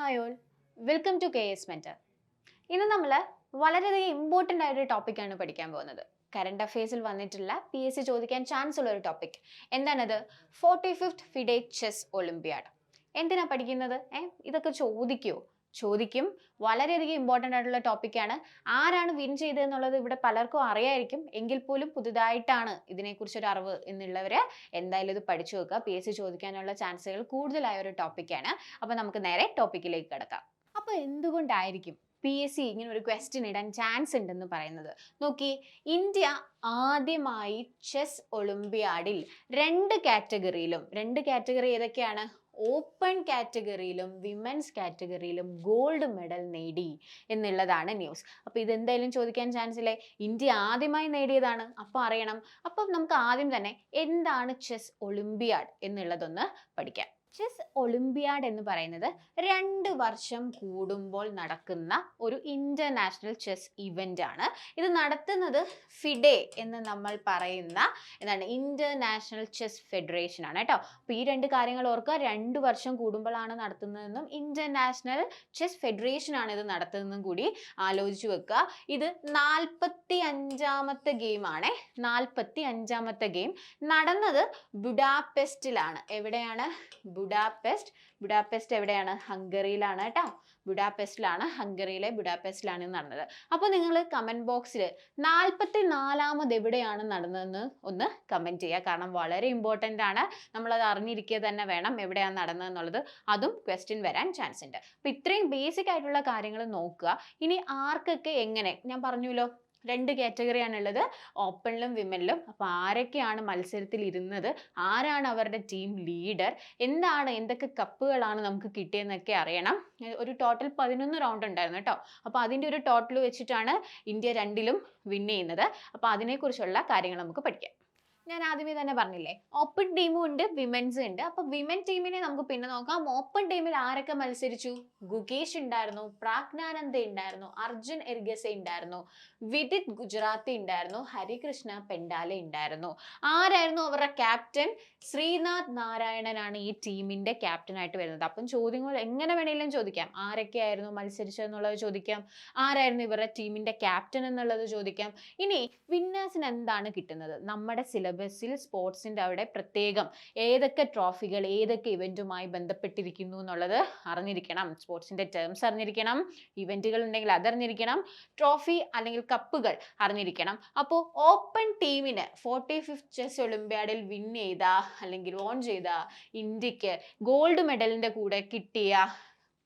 Hi all, welcome to KS mentor. ഇന്ന് നമ്മൾ വളരെയധികം ഇമ്പോർട്ടൻ്റ് ആയൊരു ടോപ്പിക്കാണ് പഠിക്കാൻ പോകുന്നത്. കറണ്ട് അഫയേഴ്സിൽ വന്നിട്ടുള്ള PSC ചോദിക്കാൻ ചാൻസ് ഉള്ള ഒരു ടോപ്പിക്. എന്താണത്? 45th FIDE chess olympiad. എന്തിനാ പഠിക്കുന്നത്? ഇതൊക്കെ ചോദിക്കും. വളരെയധികം ഇമ്പോർട്ടൻ്റ് ആയിട്ടുള്ള ടോപ്പിക്കാണ്. ആരാണ് വിൻ ചെയ്തതെന്നുള്ളത് ഇവിടെ പലർക്കും അറിയായിരിക്കും. എങ്കിൽ പോലും പുതുതായിട്ടാണ് ഇതിനെക്കുറിച്ചൊരു അറിവ് എന്നുള്ളവർ എന്തായാലും ഇത് പഠിച്ചു വെക്കുക. PSC ചോദിക്കാനുള്ള ചാൻസുകൾ കൂടുതലായ ഒരു ടോപ്പിക്കാണ്. അപ്പോൾ നമുക്ക് നേരെ ടോപ്പിക്കിലേക്ക് കിടക്കാം. അപ്പോൾ എന്തുകൊണ്ടായിരിക്കും PSC ഇങ്ങനെ ഒരു ക്വസ്റ്റ്യൻ ഇടാൻ ചാൻസ് ഉണ്ടെന്ന് പറയുന്നത്? നോക്കി, ഇന്ത്യ ആദ്യമായി ചെസ് ഒളിമ്പിയാഡിൽ രണ്ട് കാറ്റഗറി ഏതൊക്കെയാണ്? ഓപ്പൺ കാറ്റഗറിയിലും വിമൻസ് കാറ്റഗറിയിലും ഗോൾഡ് മെഡൽ നേടി എന്നുള്ളതാണ് ന്യൂസ്. അപ്പോൾ ഇതെന്തായാലും ചോദിക്കാൻ ചാൻസ് ഇല്ലേ? ഇന്ത്യ ആദ്യമായി നേടിയതാണ്, അപ്പോൾ അറിയണം. അപ്പം നമുക്ക് ആദ്യം തന്നെ എന്താണ് ചെസ് ഒളിമ്പിയാഡ് എന്നുള്ളതൊന്ന് പഠിക്കാം. ചെസ് ഒളിമ്പിയാഡ് എന്ന് പറയുന്നത് 2 വർഷം കൂടുമ്പോൾ നടക്കുന്ന ഒരു ഇന്റർനാഷണൽ ചെസ് ഇവന്റ് ആണ്. ഇത് നടത്തുന്നത് ഫിഡെ എന്ന് നമ്മൾ പറയുന്ന ഇന്റർനാഷണൽ ചെസ് ഫെഡറേഷൻ ആണ് കേട്ടോ. അപ്പോൾ ഈ രണ്ട് കാര്യങ്ങൾ ഓർക്കുക. 2 വർഷം കൂടുമ്പോഴാണ് നടത്തുന്നതെന്നും ഇന്റർനാഷണൽ ചെസ് ഫെഡറേഷൻ ആണ് ഇത് നടത്തുന്നതെന്നും കൂടി ആലോചിച്ച് വെക്കുക. ഇത് 45ാമത്തെ ഗെയിമാണ്. 45ാമത്തെ ഗെയിം നടന്നത് ബുഡാപെസ്റ്റിലാണ്. എവിടെയാണ്? ബുഡാപെസ്റ്റ് എവിടെയാണ്? ഹംഗറിയിലാണ് കേട്ടോ. ഹംഗറിയിലെ ബുഡാപെസ്റ്റിലാണ് നടന്നത്. അപ്പോൾ നിങ്ങൾ കമന്റ് ബോക്സിൽ 44ാമത് എവിടെയാണ് നടന്നതെന്ന് ഒന്ന് കമന്റ് ചെയ്യുക. കാരണം വളരെ ഇമ്പോർട്ടൻ്റ് ആണ്. നമ്മളത് അറിഞ്ഞിരിക്കുക തന്നെ വേണം എവിടെയാണ് നടന്നതെന്നുള്ളത്. അതും ക്വസ്റ്റ്യൻ വരാൻ ചാൻസ് ഉണ്ട്. അപ്പോൾ ഇത്രയും ബേസിക് ആയിട്ടുള്ള കാര്യങ്ങൾ നോക്കുക. ഇനി ആർക്കൊക്കെ എങ്ങനെ, ഞാൻ പറഞ്ഞല്ലോ 2 കാറ്റഗറിയാണുള്ളത്, ഓപ്പണിലും വിമനിലും. അപ്പോൾ ആരൊക്കെയാണ് മത്സരത്തിൽ ഇരുന്നത്, ആരാണ് അവരുടെ ടീം ലീഡർ, എന്തൊക്കെ കപ്പുകളാണ് നമുക്ക് കിട്ടിയെന്നൊക്കെ അറിയണം. ഒരു ടോട്ടൽ 11 റൗണ്ട് ഉണ്ടായിരുന്നു കേട്ടോ. അപ്പോൾ അതിൻ്റെ ഒരു ടോട്ടൽ വെച്ചിട്ടാണ് ഇന്ത്യ 2ലും വിൻ ചെയ്യുന്നത്. അപ്പോൾ അതിനെക്കുറിച്ചുള്ള കാര്യങ്ങൾ നമുക്ക് പഠിക്കാം. ഞാൻ ആദ്യമേ തന്നെ പറഞ്ഞില്ലേ, ഓപ്പൺ ടീമും ഉണ്ട്, വിമൻസും ഉണ്ട്. അപ്പൊ വിമൻ ടീമിനെ നമുക്ക് പിന്നെ നോക്കാം. ഓപ്പൺ ടീമിൽ ആരൊക്കെ മത്സരിച്ചു? ഗുകേഷ് ഉണ്ടായിരുന്നു, പ്രാഗ്നാനന്ദ ഉണ്ടായിരുന്നു, അർജുൻ എർഗസെ ഉണ്ടായിരുന്നു, വിദിത് ഗുജറാത്തി ഉണ്ടായിരുന്നു, ഹരികൃഷ്ണ പെൻഡാലെ ഉണ്ടായിരുന്നു. ആരായിരുന്നു അവരുടെ ക്യാപ്റ്റൻ? ശ്രീനാഥ് നാരായണനാണ് ഈ ടീമിന്റെ ക്യാപ്റ്റൻ ആയിട്ട് വരുന്നത്. അപ്പം ചോദ്യങ്ങൾ എങ്ങനെ വേണമെങ്കിലും ചോദിക്കാം. ആരൊക്കെയായിരുന്നു മത്സരിച്ചതെന്നുള്ളത് ചോദിക്കാം, ആരായിരുന്നു ഇവരുടെ ടീമിന്റെ ക്യാപ്റ്റൻ എന്നുള്ളത് ചോദിക്കാം. ഇനി വിന്നേഴ്സിന് എന്താണ് കിട്ടുന്നത്? നമ്മുടെ സിലബസിൽ സ്പോർട്സിന്റെ അവിടെ പ്രത്യേകം ഏതൊക്കെ ട്രോഫികൾ ഏതൊക്കെ ഇവന്റുമായി ബന്ധപ്പെട്ടിരിക്കുന്നു എന്നുള്ളത് അറിഞ്ഞിരിക്കണം. സ്പോർട്സിന്റെ ടേംസ് അറിഞ്ഞിരിക്കണം, ഇവന്റുകൾ ഉണ്ടെങ്കിൽ അതറിഞ്ഞിരിക്കണം, ട്രോഫി അല്ലെങ്കിൽ കപ്പുകൾ അറിഞ്ഞിരിക്കണം. അപ്പോൾ ഓപ്പൺ ടീമിന് 45th ചെസ് ഒളിമ്പ്യാഡിൽ വിൻ ചെയ്ത അല്ലെങ്കിൽ വോൺ ചെയ്ത ഇന്ത്യക്ക് ഗോൾഡ് മെഡലിന്റെ കൂടെ കിട്ടിയ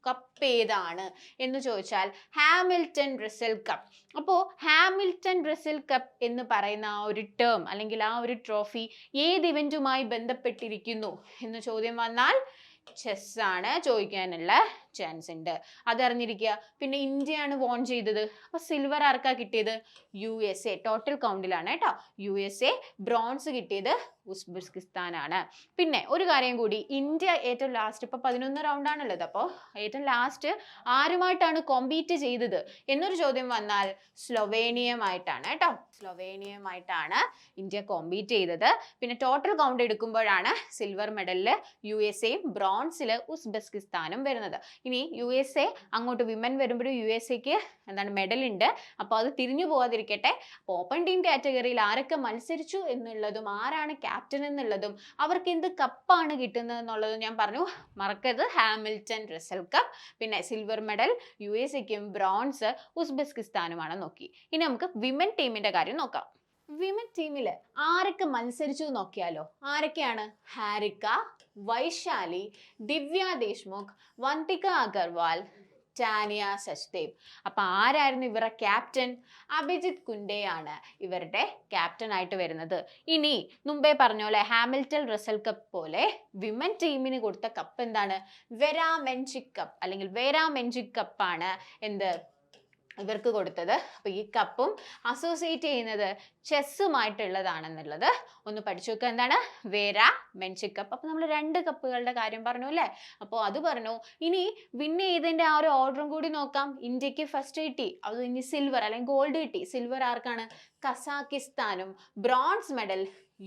കപ്പ് ഏതാണ് എന്ന് ചോദിച്ചാൽ ഹാമിൽട്ടൺ റസൽ കപ്പ്. അപ്പോൾ ഹാമിൽട്ടൺ റസൽ കപ്പ് എന്ന് പറയുന്ന ആ ഒരു ടേം അല്ലെങ്കിൽ ആ ഒരു ട്രോഫി ഏത് ഇവന്റുമായി ബന്ധപ്പെട്ടിരിക്കുന്നു എന്ന് ചോദ്യം വന്നാൽ ചെസ് ആണ് ചോദിക്കാനുള്ള ചാൻസ് ഉണ്ട്. അതറിഞ്ഞിരിക്കുക. പിന്നെ ഇന്ത്യയാണ് വോൺ ചെയ്തത്. അപ്പൊ സിൽവർ ആർക്കാ കിട്ടിയത്? USA. ടോട്ടൽ കൗണ്ടിലാണ് കേട്ടോ. USA. ബ്രോൺസ് കിട്ടിയത് ഉസ്ബെക്കിസ്ഥാനാണ്. പിന്നെ ഒരു കാര്യം കൂടി, ഇന്ത്യ ഏറ്റവും ലാസ്റ്റ്, ഇപ്പൊ 11 റൗണ്ട് ആണുള്ളത്, അപ്പോൾ ഏറ്റവും ലാസ്റ്റ് ആരുമായിട്ടാണ് കോമ്പീറ്റ് ചെയ്തത് എന്നൊരു ചോദ്യം വന്നാൽ സ്ലൊവേനിയയുമായിട്ടാണ് കേട്ടോ. സ്ലൊവേനിയയുമായിട്ടാണ് ഇന്ത്യ കോമ്പീറ്റ് ചെയ്തത്. പിന്നെ ടോട്ടൽ കൗണ്ട് എടുക്കുമ്പോഴാണ് സിൽവർ മെഡലില് USAയും ബ്രോൺസിൽ ഉസ്ബെക്കിസ്ഥാനും വരുന്നത്. ഇനി USA അങ്ങോട്ട് വിമൻ വരുമ്പോഴും USAക്ക് മെഡൽ ഉണ്ട്. അപ്പോൾ അത് തിരിഞ്ഞു പോകാതിരിക്കട്ടെ. ഓപ്പൺ ടീം കാറ്റഗറിയിൽ ആരൊക്കെ മത്സരിച്ചു എന്നുള്ളതും ആരാണ് ക്യാപ്റ്റൻ എന്നുള്ളതും അവർക്ക് എന്ത് കപ്പാണ് കിട്ടുന്നത് എന്നുള്ളതും ഞാൻ പറഞ്ഞു. മറക്കരുത്. Hamilton Russell Cup. പിന്നെ സിൽവർ മെഡൽ USAക്കും ബ്രോൺസ് ഉസ്ബെക്കിസ്ഥാനുമാണ്. നോക്കി. ഇനി നമുക്ക് വിമൻ ടീമിന്റെ കാര്യം നോക്കാം. വിമൻ ടീമിൽ ആരൊക്കെ മത്സരിച്ചു നോക്കിയാലോ. ആരൊക്കെയാണ്? ഹാരിക, വൈശാലി, ദിവ്യ ദേശ്മുഖ്, വന്തിക അഗർവാൾ, ടാനിയ സച്ദേവ്. അപ്പൊ ആരായിരുന്നു ഇവരുടെ ക്യാപ്റ്റൻ? അഭിജിത്ത് കുൻഡെയാണ് ഇവരുടെ ക്യാപ്റ്റൻ ആയിട്ട് വരുന്നത്. ഇനി മുമ്പേ പറഞ്ഞോലെ ഹാമിൽട്ടൺ റസൽ കപ്പ് പോലെ വിമൻ ടീമിന് കൊടുത്ത കപ്പ് എന്താണ്? വെരാമെൻചിക് കപ്പ് അല്ലെങ്കിൽ വെരാമെൻചിക് കപ്പാണ് എന്ത് ഇവർക്ക് കൊടുത്തത്. അപ്പൊ ഈ കപ്പും അസോസിയേറ്റ് ചെയ്യുന്നത് ചെസ്സുമായിട്ടുള്ളതാണെന്നുള്ളത് ഒന്ന് പഠിച്ചു വെക്കുക. എന്താണ്? വെരാമെൻചിക് കപ്പ്. അപ്പൊ നമ്മൾ 2 കപ്പുകളുടെ കാര്യം പറഞ്ഞു അല്ലേ? അപ്പോൾ അത് പറഞ്ഞു. ഇനി വിൻ ചെയ്തതിന്റെ ആ ഒരു ഓർഡറും കൂടി നോക്കാം. ഇന്ത്യക്ക് ഫസ്റ്റ് കിട്ടി, അത് ഇനി സിൽവർ അല്ലെങ്കിൽ ഗോൾഡ് കിട്ടി. സിൽവർ ആർക്കാണ്? കസാക്കിസ്ഥാനും. ബ്രോൺസ് മെഡൽ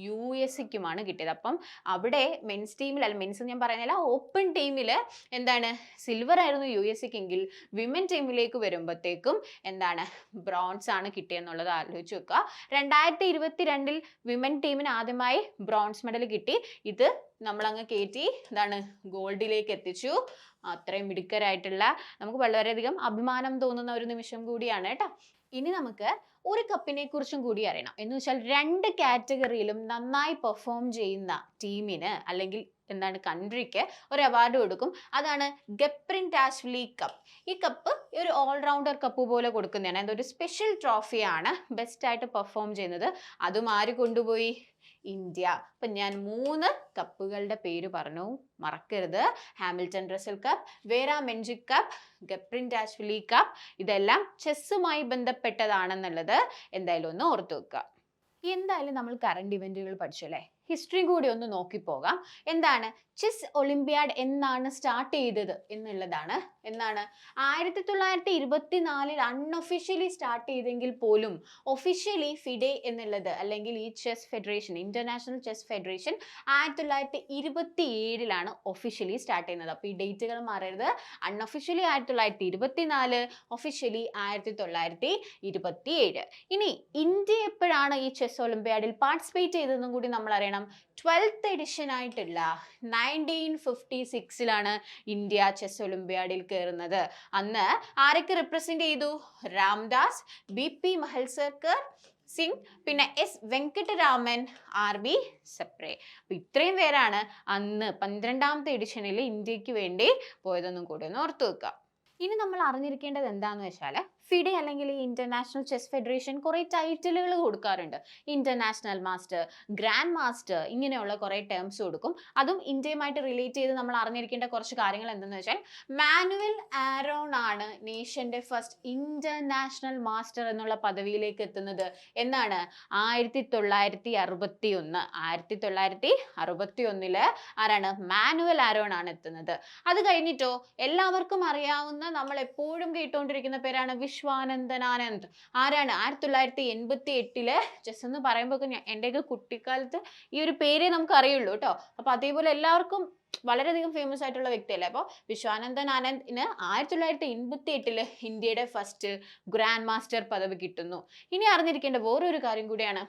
USA-ക്കുമാണ് കിട്ടിയത്. അപ്പം അവിടെ മെൻസ് ടീമിൽ അല്ല, മെൻസ് ഞാൻ പറയുന്നില്ല, ഓപ്പൺ ടീമിൽ എന്താണ് സിൽവർ ആയിരുന്നു USA-ക്കെങ്കിൽ വിമൻ ടീമിലേക്ക് വരുമ്പോഴത്തേക്കും എന്താണ് ബ്രോൺസ് ആണ് കിട്ടിയെന്നുള്ളത് ആലോചിച്ച് വെക്കുക. 2022 വിമൻ ടീമിന് ആദ്യമായി ബ്രോൺസ് മെഡൽ കിട്ടി. ഇത് നമ്മളങ്ങ് കയറ്റി എന്താണ് ഗോൾഡിലേക്ക് എത്തിച്ചു. അത്രയും മിടുക്കരായിട്ടുള്ള, നമുക്ക് വളരെയധികം അഭിമാനം തോന്നുന്ന ഒരു നിമിഷം കൂടിയാണ് കേട്ടോ. ഇനി നമുക്ക് ഒരു കപ്പിനെ കുറിച്ചും കൂടി അറിയണം. എന്ന് വെച്ചാൽ 2 കാറ്റഗറിയിലും നന്നായി പെർഫോം ചെയ്യുന്ന ടീമിന് അല്ലെങ്കിൽ എന്താണ് കൺട്രിക്ക് ഒരു അവാർഡ് കൊടുക്കും. അതാണ് ഗപ്രിൻഡാഷ്വിലി കപ്പ്. ഈ കപ്പ് ഒരു ഓൾറൗണ്ടർ കപ്പ് പോലെ കൊടുക്കുന്നതാണ്. അതൊരു സ്പെഷ്യൽ ട്രോഫിയാണ്. ബെസ്റ്റ് ആയിട്ട് പെർഫോം ചെയ്യുന്നത്. അതും ആര് കൊണ്ടുപോയി? ഇന്ത്യ. അപ്പൊ ഞാൻ 3 കപ്പുകളുടെ പേര് പറഞ്ഞു, മറക്കരുത്. ഹാമിൽട്ടൺ റസൽ കപ്പ്, വേറ മെൻജിക് കപ്പ്, ഗപ്രിൻഡാഷ്വിലി കപ്പ്. ഇതെല്ലാം ചെസ്സുമായി ബന്ധപ്പെട്ടതാണെന്നുള്ളത് എന്തായാലും ഒന്ന് ഓർത്തു വെക്കുക. എന്തായാലും നമ്മൾ കറണ്ട് ഇവന്റുകൾ പഠിച്ചു അല്ലേ? ഹിസ്റ്ററി കൂടി ഒന്ന് നോക്കിപ്പോകാം. എന്താണ് ചെസ് ഒളിമ്പ്യാഡ് എന്നാണ് സ്റ്റാർട്ട് ചെയ്തത് എന്നുള്ളതാണ്. എന്നാണ് 1924 അൺഒഫീഷ്യലി സ്റ്റാർട്ട് ചെയ്തെങ്കിൽ പോലും ഒഫീഷ്യലി ഫിഡെ എന്നുള്ളത് അല്ലെങ്കിൽ ഈ chess federation, international chess federation 1927 officially start ചെയ്യുന്നത്. അപ്പോൾ ഈ ഡേറ്റുകൾ മാറരുത്. Unofficially 1924, officially 1927. ഇനി ഇന്ത്യ എപ്പോഴാണ് ഈ ചെസ് ഒളിമ്പ്യാഡിൽ പാർട്ടിസിപ്പേറ്റ് ചെയ്തതെന്നും കൂടി നമ്മൾ അറിയണം. 12th എഡിഷൻ ആയിട്ടുള്ള 1956 ഇന്ത്യ ചെസ് ഒളിമ്പ്യാഡിൽ കയറുന്നത്. അന്ന് ആരൊക്കെ റിപ്രസെന്റ് ചെയ്തു? രാംദാസ്, BP മഹൽസർക്കർ സിംഗ്, പിന്നെ S വെങ്കട്ടരാമൻ, RB സപ്രെ. അപ്പൊ ഇത്രയും പേരാണ് അന്ന് 12th എഡിഷനിൽ ഇന്ത്യക്ക് വേണ്ടി പോയതെന്നും കൂടി ഒന്ന് ഓർത്തു വെക്കുക. ഇനി നമ്മൾ അറിഞ്ഞിരിക്കേണ്ടത് എന്താണെന്ന് വെച്ചാൽ ഫിഡെ അല്ലെങ്കിൽ ഈ ഇന്റർനാഷണൽ ചെസ് ഫെഡറേഷൻ കുറേ ടൈറ്റിലുകൾ കൊടുക്കാറുണ്ട്. ഇന്റർനാഷണൽ മാസ്റ്റർ, ഗ്രാൻഡ് മാസ്റ്റർ, ഇങ്ങനെയുള്ള കുറേ ടേംസ് കൊടുക്കും. അതും ഇന്ത്യയുമായിട്ട് റിലേറ്റ് ചെയ്ത് നമ്മൾ അറിഞ്ഞിരിക്കേണ്ട കുറച്ച് കാര്യങ്ങൾ എന്തെന്ന് വെച്ചാൽ മാനുവൽ ആരോൺ ആണ് നേഷന്റെ ഫസ്റ്റ് ഇന്റർനാഷണൽ മാസ്റ്റർ എന്നുള്ള പദവിയിലേക്ക് എത്തുന്നത്. എന്നാണ് 1961. 1961 ആരാണ്? മാനുവൽ ആരോൺ ആണ് എത്തുന്നത്. അത് കഴിഞ്ഞിട്ടോ എല്ലാവർക്കും അറിയാവുന്ന, നമ്മൾ എപ്പോഴും കേട്ടുകൊണ്ടിരിക്കുന്ന പേരാണ് വിശ്വാനന്ദൻ ആനന്ദ്. ആരാണ്? 1988 ചെസ് എന്ന് പറയുമ്പോൾ എൻ്റെയൊക്കെ കുട്ടിക്കാലത്ത് ഈ ഒരു പേരേ നമുക്ക് അറിയുള്ളൂ കേട്ടോ. അപ്പൊ അതേപോലെ എല്ലാവർക്കും വളരെയധികം ഫേമസ് ആയിട്ടുള്ള വ്യക്തിയല്ലേ. അപ്പോൾ വിശ്വാനന്ദൻ ആനന്ദിന് 1988 ഇന്ത്യയുടെ ഫസ്റ്റ് ഗ്രാൻഡ് മാസ്റ്റർ പദവി കിട്ടുന്നു. ഇനി അറിഞ്ഞിരിക്കേണ്ട വേറൊരു കാര്യം കൂടിയാണ്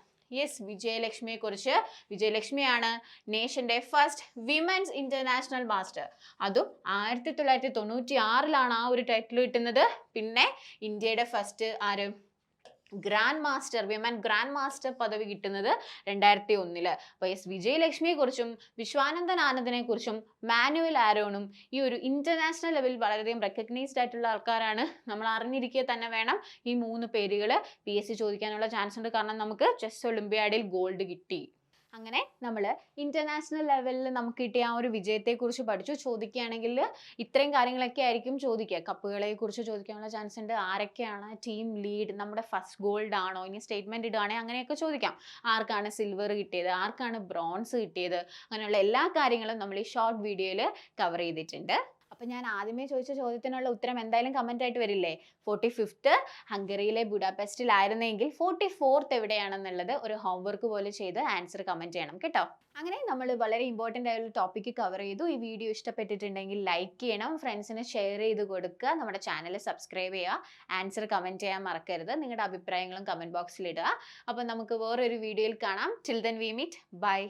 വിജയലക്ഷ്മിയെ കുറിച്ച്. വിജയലക്ഷ്മിയാണ് നേഷന്റെ ഫസ്റ്റ് വിമൻസ് ഇന്റർനാഷണൽ മാസ്റ്റർ. അതും 1996 ആ ഒരു ടൈറ്റിൽ കിട്ടുന്നത്. പിന്നെ ഇന്ത്യയുടെ ഫസ്റ്റ് ആര്? Grand master, women grand master പദവി കിട്ടുന്നത് 2001. അപ്പോൾ വിജയലക്ഷ്മിയെ കുറിച്ചും വിശ്വാനന്ദൻ ആനന്ദിനെ കുറിച്ചും മാനുവൽ ആരോണും ഈ ഒരു ഇന്റർനാഷണൽ ലെവലിൽ വളരെയധികം റെക്കഗ്നൈസ്ഡ് ആയിട്ടുള്ള ആൾക്കാരാണ്. നമ്മൾ അറിഞ്ഞിരിക്കുക തന്നെ വേണം. ഈ 3 പേരുകൾ PSC ചോദിക്കാനുള്ള ചാൻസ് ഉണ്ട്. കാരണം നമുക്ക് ചെസ് ഒളിമ്പ്യാഡിൽ ഗോൾഡ് കിട്ടി. അങ്ങനെ നമ്മൾ ഇന്റർനാഷണൽ ലെവലിൽ നമുക്ക് കിട്ടിയ ആ ഒരു വിജയത്തെക്കുറിച്ച് പഠിച്ചു. ചോദിക്കുകയാണെങ്കിൽ ഇത്രയും കാര്യങ്ങളൊക്കെ ആയിരിക്കും ചോദിക്കുക. കപ്പുകളെ കുറിച്ച് ചോദിക്കാനുള്ള ചാൻസ് ഉണ്ട്. ആരൊക്കെയാണ് ടീം ലീഡ്, നമ്മുടെ ഫസ്റ്റ് ഗോൾഡ് ആണോ, ഇനി സ്റ്റേറ്റ്മെന്റ് ഇടുകയാണെങ്കിൽ അങ്ങനെയൊക്കെ ചോദിക്കാം. ആർക്കാണ് സിൽവർ കിട്ടിയത്, ആർക്കാണ് ബ്രോൺസ് കിട്ടിയത്, അങ്ങനെയുള്ള എല്ലാ കാര്യങ്ങളും നമ്മൾ ഈ ഷോർട്ട് വീഡിയോയിൽ കവർ ചെയ്തിട്ടുണ്ട്. അപ്പൊ ഞാൻ ആദ്യമേ ചോദിച്ച ചോദ്യത്തിനുള്ള ഉത്തരം എന്തായാലും കമന്റ് ആയിട്ട് വരില്ലേ? 45th ഹംഗറിയിലെ ബുഡാപെസ്റ്റിലായിരുന്നെങ്കിൽ 44th എവിടെയാണെന്നുള്ളത് ഒരു ഹോംവർക്ക് പോലെ ചെയ്ത് ആൻസർ കമന്റ് ചെയ്യണം കേട്ടോ. അങ്ങനെ നമ്മൾ വളരെ ഇമ്പോർട്ടൻ്റ് ആയുള്ള ടോപ്പിക്ക് കവർ ചെയ്തു. ഈ വീഡിയോ ഇഷ്ടപ്പെട്ടിട്ടുണ്ടെങ്കിൽ ലൈക്ക് ചെയ്യണം, ഫ്രണ്ട്സിന് ഷെയർ ചെയ്ത് കൊടുക്കുക, നമ്മുടെ ചാനൽ സബ്സ്ക്രൈബ് ചെയ്യുക, ആൻസർ കമന്റ് ചെയ്യാൻ മറക്കരുത്. നിങ്ങളുടെ അഭിപ്രായങ്ങളും കമന്റ് ബോക്സിൽ ഇടുക. അപ്പം നമുക്ക് വേറൊരു വീഡിയോയിൽ കാണാം. Till then we meet. By.